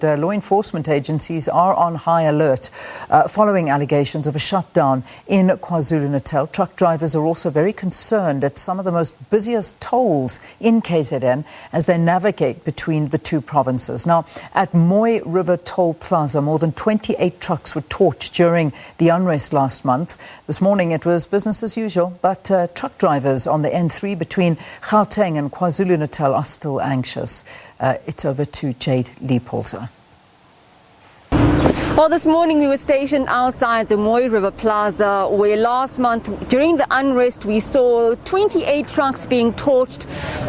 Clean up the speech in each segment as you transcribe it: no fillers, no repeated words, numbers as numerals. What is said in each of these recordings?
Law enforcement agencies are on high alert following allegations of a shutdown in KwaZulu-Natal. Truck drivers are also very concerned at some of the most busiest tolls in KZN as they navigate between the two provinces. Now, at Mooi River Toll Plaza, more than 28 trucks were torched during the unrest last month. This morning it was business as usual, but truck drivers on the N3 between Gauteng and KwaZulu-Natal are still anxious. It's over to Jayed-Leigh Paulse. Well, this morning we were stationed outside the Mooi River Plaza, where last month during the unrest we saw 28 trucks being torched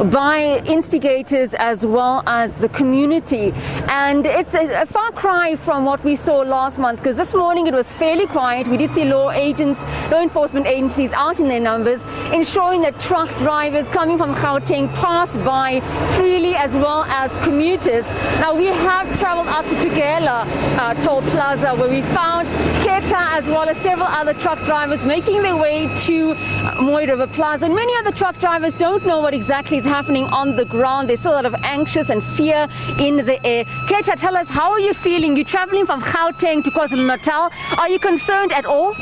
by instigators as well as the community. And it's a far cry from what we saw last month, because this morning it was fairly quiet. We did see law enforcement agencies out in their numbers, ensuring that truck drivers coming from Gauteng pass by freely, as well as commuters. Now, we have travelled up to Jayed-Leigh Toll Plaza, where we found Keta as well as several other truck drivers making their way to Mooi River Plaza. And many other truck drivers don't know what exactly is happening on the ground. There's still a lot of anxious and fear in the air. Keta, tell us, how are you feeling? You're traveling from Gauteng to KwaZulu-Natal. Are you concerned at all?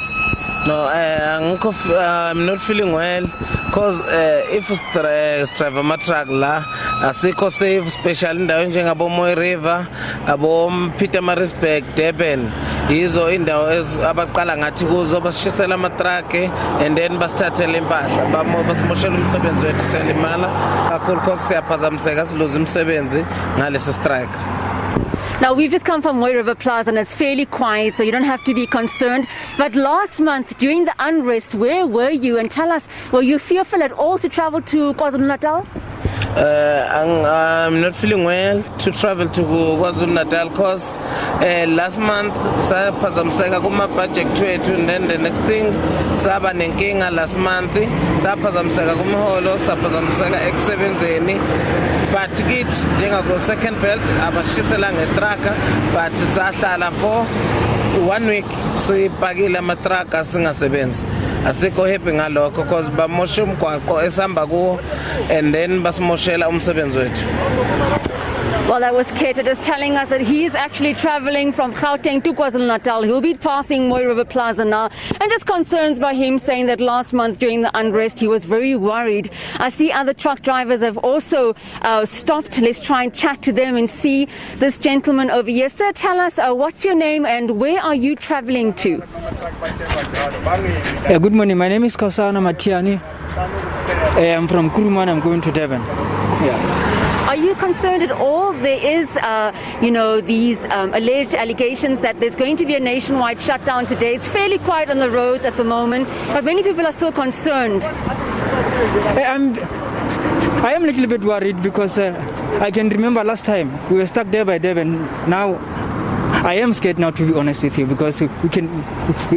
No, I'm not feeling well, because if driver matruck la asikho safe, especially indawo njengabo Mooi River, abo Peter Maritzburg, Durban, yizo indawo abaqala ngathi kuzo basishisela amatruck and then basithathele impahla basimoshela umsebenzi wethu selimala kakhulu, because siyaphazamiseka siluza umsebenzi ngalesi strike. Now, we've just come from Mooi River Plaza and it's fairly quiet, so you don't have to be concerned. But last month, during the unrest, where were you? And tell us, were you fearful at all to travel to KwaZulu-Natal? I'm not feeling well to travel to KwaZulu-Natal, because last month saphazamiseka kuma-budget wethu, and then the next thing saba nenkinga last month, saphazamiseka kumholo, saphazamiseka ekusebenzeni. But kithi njengako second belt abashisela ngetraka, but sahlala for 1 week sipakile amatraka singasebenzi. Asikho happy ngalokho, because bamosha umgwaqo esihamba kuwo and then basimoshela umsebenzi wethu. Well, that was Keta just telling us that he is actually travelling from Gauteng to KwaZulu-Natal. He'll be passing Mooi River Plaza now. And just concerns by him, saying that last month during the unrest he was very worried. I see other truck drivers have also stopped. Let's try and chat to them and see this gentleman over here. Sir, tell us, what's your name and where are you travelling to? Good morning. My name is Kosana Matiani. I'm from Kuruman. I'm going to Durban. Are you concerned at all? There is, these alleged allegations that there's going to be a nationwide shutdown today. It's fairly quiet on the roads at the moment, but many people are still concerned. I am a little bit worried, because I can remember last time we were stuck there by Durban. Now I am scared now, to be honest with you, because we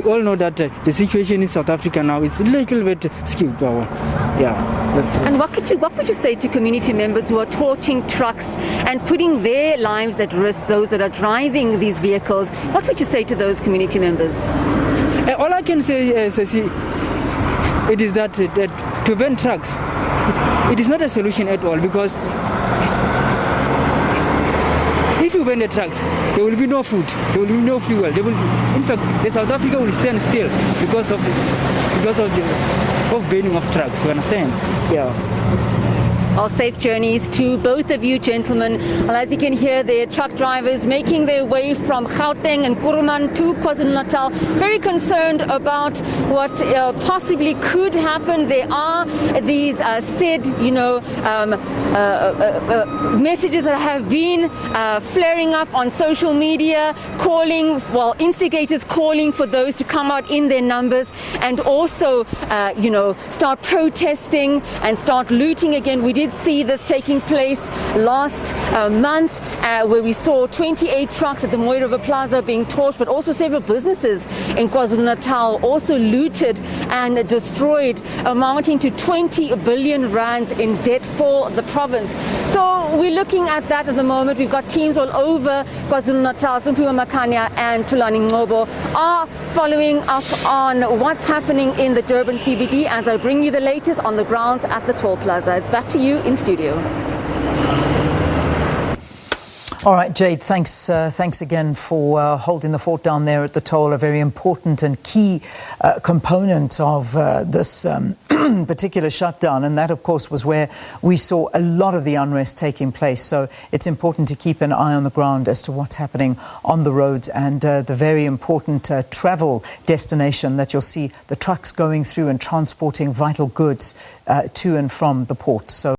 all know that the situation in South Africa now is a little bit skewed. And what would you say to community members who are torching trucks and putting their lives at risk, those that are driving these vehicles? What would you say to those community members? All I can say is, it is that to ban trucks, it is not a solution at all, because if you ban the trucks, there will be no food, there will be no fuel. In fact, the South Africa will stand still because of banning of trucks. You understand? Well, safe journeys to both of you, gentlemen. Well, as you can hear, the truck drivers making their way from Gauteng and Kuruman to KwaZulu-Natal, very concerned about what possibly could happen. There are these messages that have been flaring up on social media, instigators calling for those to come out in their numbers and also, start protesting and start looting again. We did see this taking place last month, where we saw 28 trucks at the Mooi River Plaza being torched, but also several businesses in KwaZulu-Natal also looted and destroyed, amounting to 20 billion rands in debt for the province. So we're looking at that at the moment. We've got teams all over KwaZulu-Natal. Simpiwe Makanya and Tulani Ngobo are following up on what's happening in the Durban CBD as I bring you the latest on the grounds at the Toll Plaza. It's back to you in studio. All right, Jayed, thanks again for holding the fort down there at the toll, a very important and key component of this particular shutdown. And that, of course, was where we saw a lot of the unrest taking place. So it's important to keep an eye on the ground as to what's happening on the roads and the very important travel destination that you'll see the trucks going through and transporting vital goods to and from the port. So